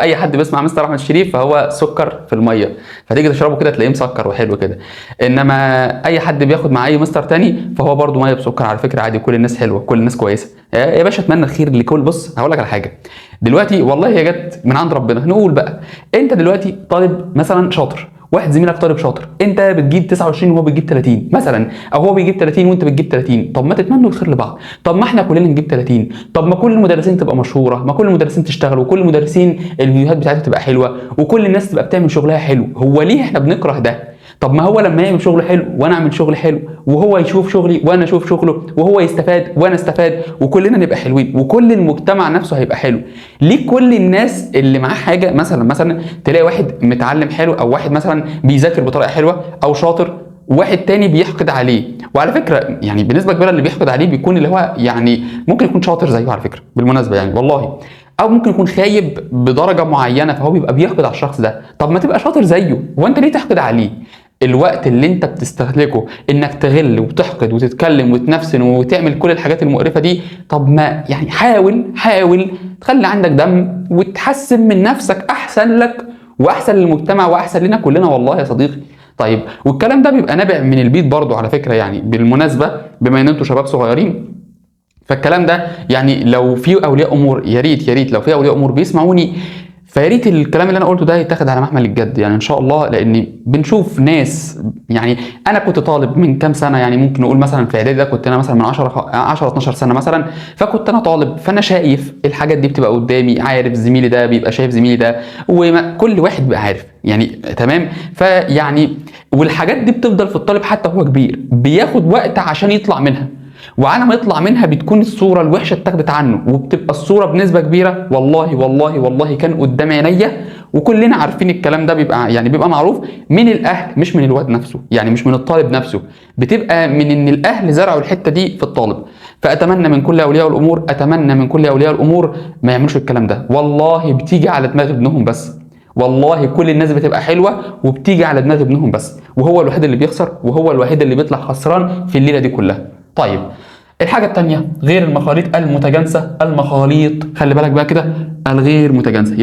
اي حد بيسمع مستر احمد شريف فهو سكر في الميه، فتيجي تشربه كده تلاقيه مسكر وحلو كده. انما اي حد بياخد مع اي مستر تاني فهو برده ميه بسكر على فكره عادي، كل الناس حلوه كل الناس كويسه يا باشا. اتمنى الخير لكل. بص هقول لك على حاجه دلوقتي والله هي جت من عند ربنا. نقول بقى انت دلوقتي طالب مثلا شاطر، واحد زميلك طالب شاطر، انت بتجيب 29 وهو بتجيب 30 مثلا، او هو بيجيب 30 وانت بتجيب 30، طب ما تتمنوا الخير لبعض. طب ما احنا كلنا نجيب 30، طب ما كل المدرسين تبقى مشهوره، ما كل المدرسين تشتغل، وكل المدرسين الفيديوهات بتاعتها تبقى حلوه، وكل الناس تبقى بتعمل شغلها حلو. هو ليه احنا بنكره ده؟ طب ما هو لما يعمل شغل حلو وانا اعمل شغل حلو، وهو يشوف شغلي وانا اشوف شغله، وهو يستفاد وانا استفاد، وكلنا نبقى حلوين، وكل المجتمع نفسه هيبقى حلو. ليه كل الناس اللي معاه حاجه مثلا تلاقي واحد متعلم حلو، او واحد مثلا بيذاكر بطريقه حلوه او شاطر، واحد تاني بيحقد عليه؟ وعلى فكره يعني بنسبه كبيره اللي بيحقد عليه بيكون اللي هو يعني ممكن يكون شاطر زيه على فكره بالمناسبه يعني والله، او ممكن يكون خايب بدرجه معينه فهو بيبقى بيحقد على الشخص ده. طب ما تبقى شاطر زيه، هو انت ليه تحقد عليه؟ الوقت اللي انت بتستهلكه انك تغل وتحقد وتتكلم وتنفسن وتعمل كل الحاجات المقرفه دي، طب ما يعني حاول تخلي عندك دم وتحسن من نفسك، احسن لك واحسن للمجتمع واحسن لنا كلنا والله يا صديقي. طيب والكلام ده بيبقى نابع من البيت برضو على فكره يعني بالمناسبه، بما ان انتوا شباب صغيرين، فالكلام ده يعني لو في اولياء امور يا ريت لو في اولياء امور بيسمعوني، فيا ريت الكلام اللي انا قلته ده يتاخد على محمل الجد يعني ان شاء الله. لان بنشوف ناس يعني انا كنت طالب من كام سنه، يعني ممكن نقول مثلا في اعدادي ده كنت انا مثلا من 10 12 سنه مثلا، فكنت انا طالب، فانا شايف الحاجات دي بتبقى قدامي، عارف زميلي ده بيبقى شايف زميلي ده، وكل واحد بيبقى عارف يعني تمام. فيعني والحاجات دي بتفضل في الطالب حتى هو كبير، بياخد وقت عشان يطلع منها، وعلى ما يطلع منها بتكون الصوره الوحشه اتاخدت عنه، وبتبقى الصوره بنسبه كبيره والله كان قدام عينيا، وكلنا عارفين الكلام ده بيبقى يعني بيبقى معروف من الاهل مش من الواد نفسه، يعني مش من الطالب نفسه، بتبقى من ان الاهل زرعوا الحته دي في الطالب. فاتمنى من كل اولياء الامور ما يعملوش الكلام ده، والله بتيجي على دماغ ابنهم بس، والله كل الناس بتبقى حلوه وبتيجي على دماغ ابنهم بس، وهو الوحيد اللي بيخسر، وهو الوحيد اللي بيطلع خسران في الليله دي كلها. طيب الحاجة التانية غير المخاليط المتجانسة، المخاليط خلي بالك بقى كده الغير متجانسة.